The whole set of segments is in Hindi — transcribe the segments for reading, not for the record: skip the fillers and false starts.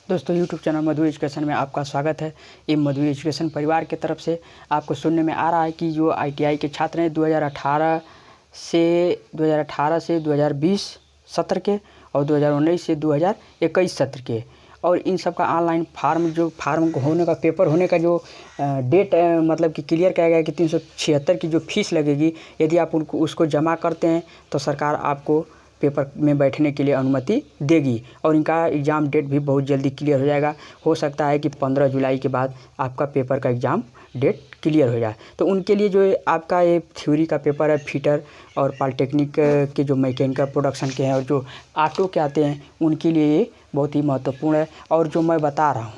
दोस्तों यूट्यूब चैनल मधु एजुकेशन में आपका स्वागत है। ये मधु एजुकेशन परिवार की तरफ से आपको सुनने में आ रहा है कि जो आईटीआई के छात्र हैं 2018 से 2020 सत्र के और 2019 से 2021 सत्र के, और इन सब का ऑनलाइन फार्म होने का पेपर होने का जो डेट मतलब कि क्लियर किया गया है कि 376 की जो फीस लगेगी, यदि आप उसको जमा करते हैं तो सरकार आपको पेपर में बैठने के लिए अनुमति देगी और इनका एग्ज़ाम डेट भी बहुत जल्दी क्लियर हो जाएगा। हो सकता है कि 15 जुलाई के बाद आपका पेपर का एग्ज़ाम डेट क्लियर हो जाए। तो उनके लिए जो आपका ये थ्योरी का पेपर है, फिटर और पॉलिटेक्निक के जो मैकेनिकल प्रोडक्शन के हैं और जो ऑटो के आते हैं, उनके लिए ये बहुत ही महत्वपूर्ण है। और जो मैं बता रहा हूँ,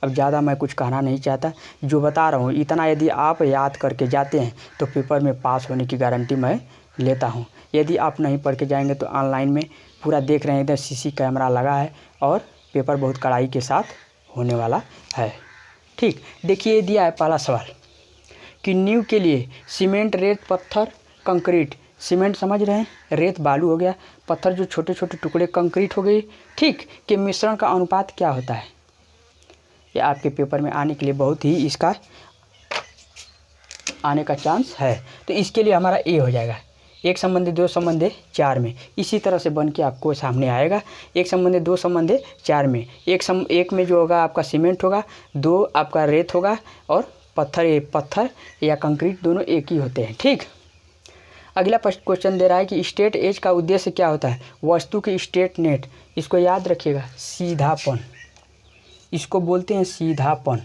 अब ज़्यादा मैं कुछ कहना नहीं चाहता, जो बता रहा हूँ इतना यदि आप याद करके जाते हैं तो पेपर में पास होने की गारंटी मैं लेता हूँ। यदि आप नहीं पढ़ के जाएंगे तो ऑनलाइन में पूरा देख रहे हैं, इधर सीसी कैमरा लगा है और पेपर बहुत कड़ाई के साथ होने वाला है। ठीक, देखिए दिया है पहला सवाल कि नींव के लिए सीमेंट, रेत, पत्थर, कंक्रीट। सीमेंट समझ रहे हैं, रेत बालू हो गया, पत्थर जो छोटे छोटे टुकड़े कंक्रीट हो गई, ठीक, के मिश्रण का अनुपात क्या होता है। ये आपके पेपर में आने के लिए बहुत ही इसका आने का चांस है। तो इसके लिए हमारा ए हो जाएगा, 1 संबंधी 2 संबंधी 4 में। इसी तरह से बन के आपको सामने आएगा, 1 संबंधी 2 संबंधी 4 में। एक में जो होगा आपका सीमेंट होगा, 2 आपका रेत होगा और पत्थर या कंक्रीट दोनों एक ही होते हैं। ठीक, अगला क्वेश्चन दे रहा है कि स्टेट एज का उद्देश्य क्या होता है। वस्तु की स्टेट नेट, इसको याद रखिएगा, सीधापन, इसको बोलते हैं सीधापन।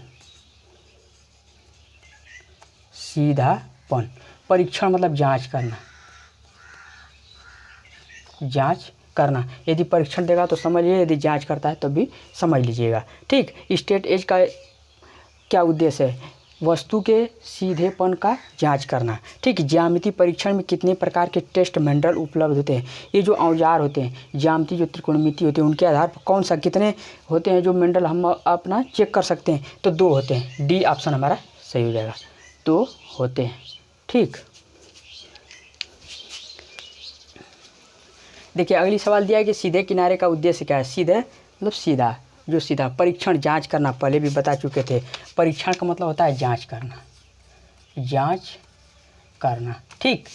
सीधापन, परीक्षण मतलब जांच करना। यदि परीक्षण देगा तो समझिए, यदि जांच करता है तो भी समझ लीजिएगा। ठीक, स्टेट एज का क्या उद्देश्य है, वस्तु के सीधेपन का जांच करना। ठीक, ज्यामिति परीक्षण में कितने प्रकार के टेस्ट मेंडल उपलब्ध होते हैं। ये जो औजार होते हैं, ज्यामिति जो त्रिकोणमिति होते हैं, उनके आधार पर कौन सा कितने होते हैं जो मेंडल हम अपना चेक कर सकते हैं, तो 2 होते हैं। डी ऑप्शन हमारा सही हो जाएगा, 2 होते हैं। ठीक, देखिए अगली सवाल दिया है कि सीधे किनारे का उद्देश्य क्या है। सीधे मतलब सीधा, जो सीधा, परीक्षण जांच करना, पहले भी बता चुके थे। परीक्षण का मतलब होता है जांच करना। ठीक,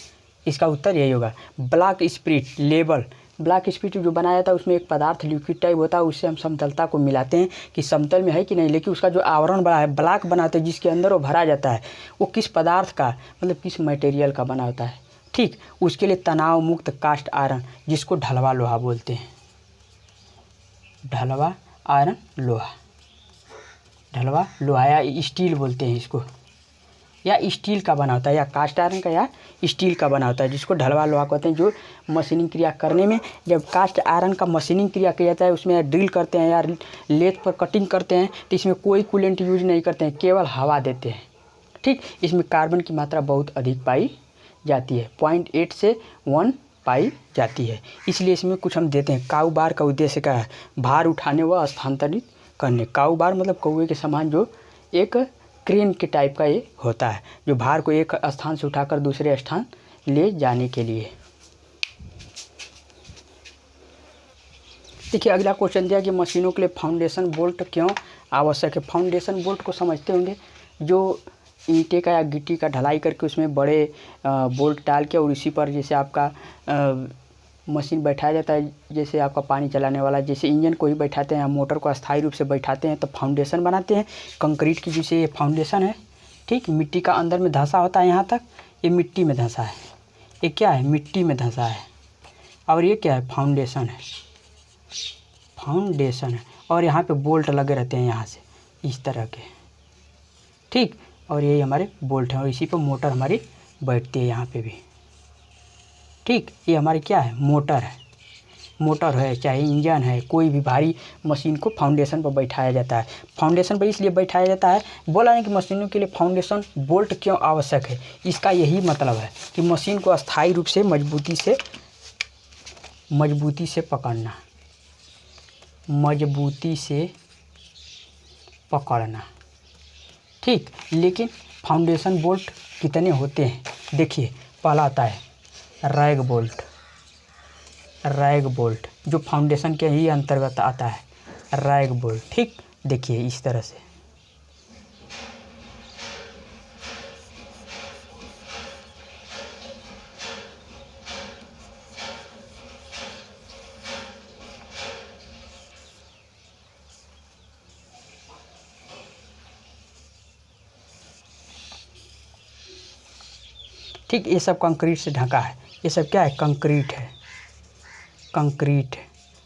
इसका उत्तर यही होगा। Block split level, block split जो बनाया था उसमें एक पदार्थ लिक्विड टाइप होता है, उससे हम समतलता को मिलाते हैं कि समतल में है कि नहीं, लेकिन उसका जो आवरण बना है, ब्लॉक बनाते हैं जिसके अंदर वो भरा जाता है, वो किस पदार्थ का मतलब किस मटेरियल का बना होता है। ठीक, उसके लिए तनाव मुक्त कास्ट आयरन, जिसको ढलवा लोहा बोलते हैं, ढलवा आयरन लोहा, ढलवा लोहा या स्टील बोलते हैं इसको, या स्टील का बना होता है, या कास्ट आयरन का या स्टील का बना होता है, जिसको ढलवा लोहा कहते हैं। जो मशीनिंग क्रिया करने में, जब कास्ट आयरन का मशीनिंग क्रिया किया जाता है, उसमें ड्रिल करते हैं या लेथ पर कटिंग करते हैं, तो इसमें कोई कूलेंट यूज नहीं करते हैं, केवल हवा देते हैं। ठीक, इसमें कार्बन की मात्रा बहुत अधिक पाई जाती है, 0.8 से 1 पाई जाती है, इसलिए इसमें कुछ हम देते हैं। काऊ बार का उद्देश्य क्या है, भार उठाने व स्थानांतरित करने। काऊ बार मतलब कौवे के समान जो एक क्रेन के टाइप का ये होता है, जो भार को एक स्थान से उठाकर दूसरे स्थान ले जाने के लिए। देखिए अगला क्वेश्चन दिया कि मशीनों के लिए फाउंडेशन बोल्ट क्यों आवश्यक है। फाउंडेशन बोल्ट को समझते होंगे, जो ईंटे का या गिट्टी का ढलाई करके उसमें बड़े बोल्ट डाल के और इसी पर जैसे आपका मशीन बैठाया जाता है, जैसे आपका पानी चलाने वाला, जैसे इंजन को ही बैठाते हैं, मोटर को अस्थायी रूप से बैठाते हैं तो फाउंडेशन बनाते हैं। कंक्रीट की जैसे ये फाउंडेशन है, ठीक, मिट्टी का अंदर में धंसा होता है, यहाँ तक ये मिट्टी में धंसा है, ये क्या है, मिट्टी में धंसा है, और ये क्या है, फाउंडेशन है, और यहाँ पे बोल्ट लगे रहते हैं यहाँ से इस तरह के। ठीक, और ये हमारे बोल्ट हैं और इसी पर मोटर हमारी बैठती है यहाँ पे भी। ठीक, ये हमारी क्या है, मोटर है, चाहे इंजन है, कोई भी भारी मशीन को फाउंडेशन पर बैठाया जाता है। फाउंडेशन पर इसलिए बैठाया जाता है, बोला नहीं कि मशीनों के लिए फाउंडेशन बोल्ट क्यों आवश्यक है, इसका यही मतलब है कि मशीन को अस्थायी रूप से मजबूती से पकड़ना। ठीक, लेकिन फाउंडेशन बोल्ट कितने होते हैं, देखिए पहला आता है रैग बोल्ट, जो फाउंडेशन के ही अंतर्गत आता है। Rag bolt. ठीक, देखिए इस तरह से। ठीक, ये सब कंक्रीट से ढका है। ये सब क्या है? कंक्रीट है। कंक्रीट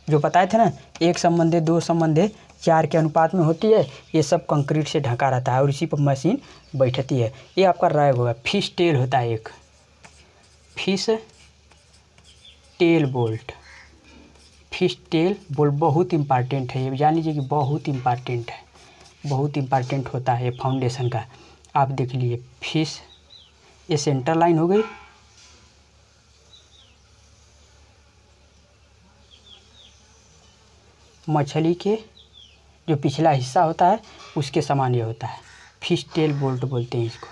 जो बताए थे ना, 1 संबंधी 2 संबंधी 4 के अनुपात में होती है, ये सब कंक्रीट से ढका रहता है और इसी पर मशीन बैठती है। ये आपका रैग होगा। फिश टेल होता है एक, fish tail bolt. Fish tail bolt बहुत इम्पॉर्टेंट है, ये जान लीजिए कि बहुत इम्पॉर्टेंट है, बहुत इम्पॉर्टेंट होता है ये फाउंडेशन का। आप देख लीजिए फिश, ये सेंटर लाइन हो गई, मछली के जो पिछला हिस्सा होता है उसके समान ये होता है। फिश टेल बोल्ट बोलते हैं इसको।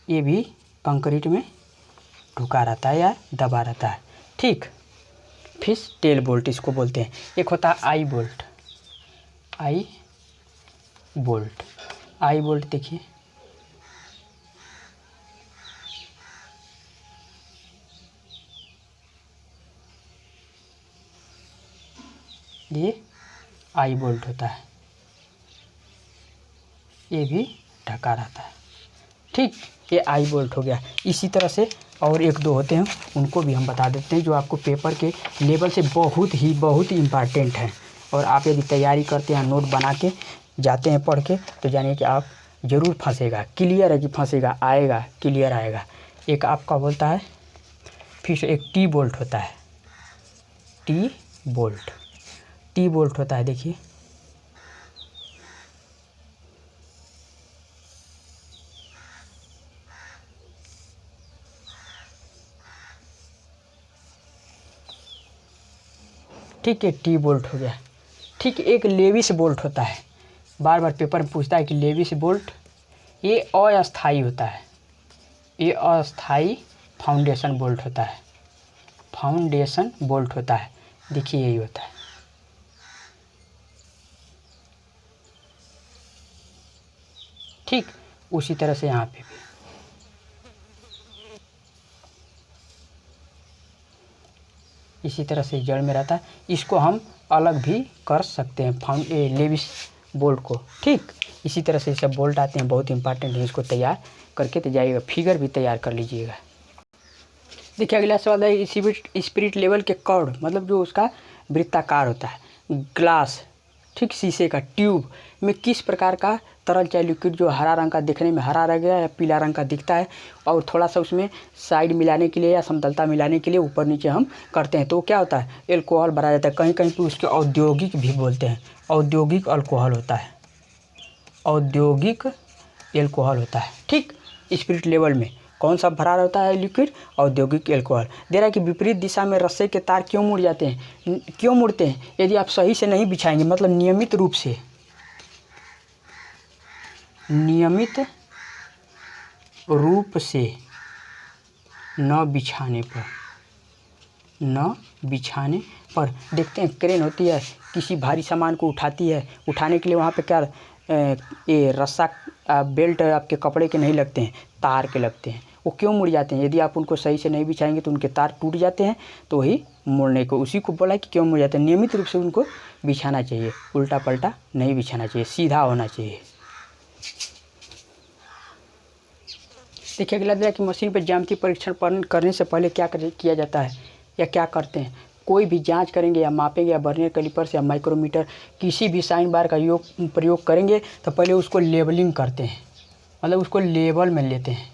ये भी कंक्रीट में ढुका रहता है या दबा रहता है। ठीक, फिश टेल बोल्ट इसको बोलते हैं। एक होता है आई बोल्ट। आई बोल्ट, आई बोल्ट देखिए, ये आई बोल्ट होता है, ये भी ढका रहता है। ठीक, ये आई बोल्ट हो गया। इसी तरह से और 1-2 होते हैं, उनको भी हम बता देते हैं जो आपको पेपर के लेवल से बहुत ही इम्पॉर्टेंट है। और आप यदि तैयारी करते हैं, नोट बना के जाते हैं पढ़ के, तो जानिए कि आप ज़रूर फंसेगा। क्लियर है कि फंसेगा, आएगा, क्लियर आएगा। एक आपका बोलता है, फिर एक टी बोल्ट होता है। टी बोल्ट, टी बोल्ट होता है, देखिए ठीक है, टी बोल्ट हो गया। ठीक, एक लेविस बोल्ट होता है। बार बार पेपर में पूछता है कि लेविस बोल्ट, ये अस्थाई होता है। ये अस्थाई फाउंडेशन बोल्ट होता है। फाउंडेशन बोल्ट होता है, देखिए यही होता है। ठीक, उसी तरह से यहाँ पे भी इसी तरह से जड़ में रहता है। इसको हम अलग भी कर सकते हैं लेविस बोल्ट को। ठीक, इसी तरह से सब बोल्ट आते हैं, बहुत इंपॉर्टेंट है। इसको तैयार करके तो जाइएगा, फिगर भी तैयार कर लीजिएगा। देखिए अगला सवाल है, स्पिरिट लेवल के कॉर्ड, मतलब जो उसका वृत्ताकार होता है। ग्लास, ठीक, शीशे का ट्यूब में किस प्रकार का तरल चाहे लिक्विड जो हरा रंग का, दिखने में हरा रंग या पीला रंग का दिखता है, और थोड़ा सा उसमें साइड मिलाने के लिए या समतलता मिलाने के लिए ऊपर नीचे हम करते हैं, तो क्या होता है? एल्कोहल भरा जाता है। कहीं कहीं पे उसके औद्योगिक भी बोलते हैं। औद्योगिक अल्कोहल होता है, औद्योगिक एल्कोहल होता है। ठीक, स्पिरिट लेवल में कौन सा भरा रहता है लिक्विड? औद्योगिक एल्कोहल। दे रहा है कि विपरीत दिशा में रस्से के तार क्यों मुड़ जाते हैं? क्यों मुड़ते हैं? यदि आप सही से नहीं बिछाएंगे, मतलब नियमित रूप से न बिछाने पर देखते हैं क्रेन होती है, किसी भारी सामान को उठाती है, उठाने के लिए वहाँ पे क्या ये रस्सा बेल्ट आपके कपड़े के नहीं लगते हैं, तार के लगते हैं। वो क्यों मुड़ जाते हैं? यदि आप उनको सही से नहीं बिछाएंगे तो उनके तार टूट जाते हैं, तो वही मुड़ने को, उसी को बोला कि क्यों मुड़ जाते हैं। नियमित रूप से उनको बिछाना चाहिए, उल्टा पल्टा नहीं बिछाना चाहिए, सीधा होना चाहिए। देखिए अगला दिया कि मशीन पर ज्यामिति परीक्षण करने से पहले क्या किया जाता है या क्या करते हैं? कोई भी जांच करेंगे या मापेंगे या वर्नियर कैलिपर से या माइक्रोमीटर किसी भी साइन बार का प्रयोग करेंगे तो पहले उसको लेवलिंग करते हैं, मतलब उसको लेवल में लेते हैं,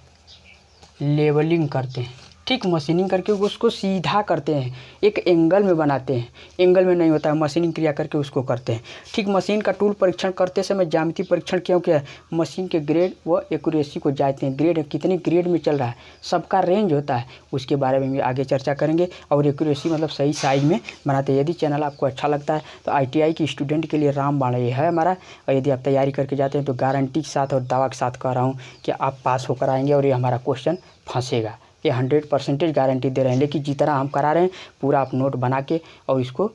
लेवलिंग करते हैं। ठीक, मशीनिंग करके उसको सीधा करते हैं, एक एंगल में बनाते हैं। एंगल में नहीं होता है, मशीनिंग क्रिया करके उसको करते हैं। ठीक, मशीन का टूल परीक्षण करते समय ज्यामिति परीक्षण क्यों किया? मशीन के ग्रेड व एक्यूरेसी को जांचते हैं। ग्रेड कितने ग्रेड में चल रहा है, सबका रेंज होता है, उसके बारे में भी आगे चर्चा करेंगे। और एक्यूरेसी मतलब सही साइज में बनाते हैं। यदि चैनल आपको अच्छा लगता है तो ITI की स्टूडेंट के लिए रामबाण ये है हमारा। और यदि आप तैयारी करके जाते हैं तो गारंटी के साथ और दावा के साथ कह रहा हूँ कि आप पास होकर आएंगे और ये हमारा क्वेश्चन फंसेगा। ये 100% गारंटी दे रहे हैं। लेकिन जितना हम करा रहे हैं पूरा आप नोट बना के और इसको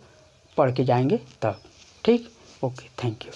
पढ़ के जाएंगे तब। ठीक। Okay, thank you.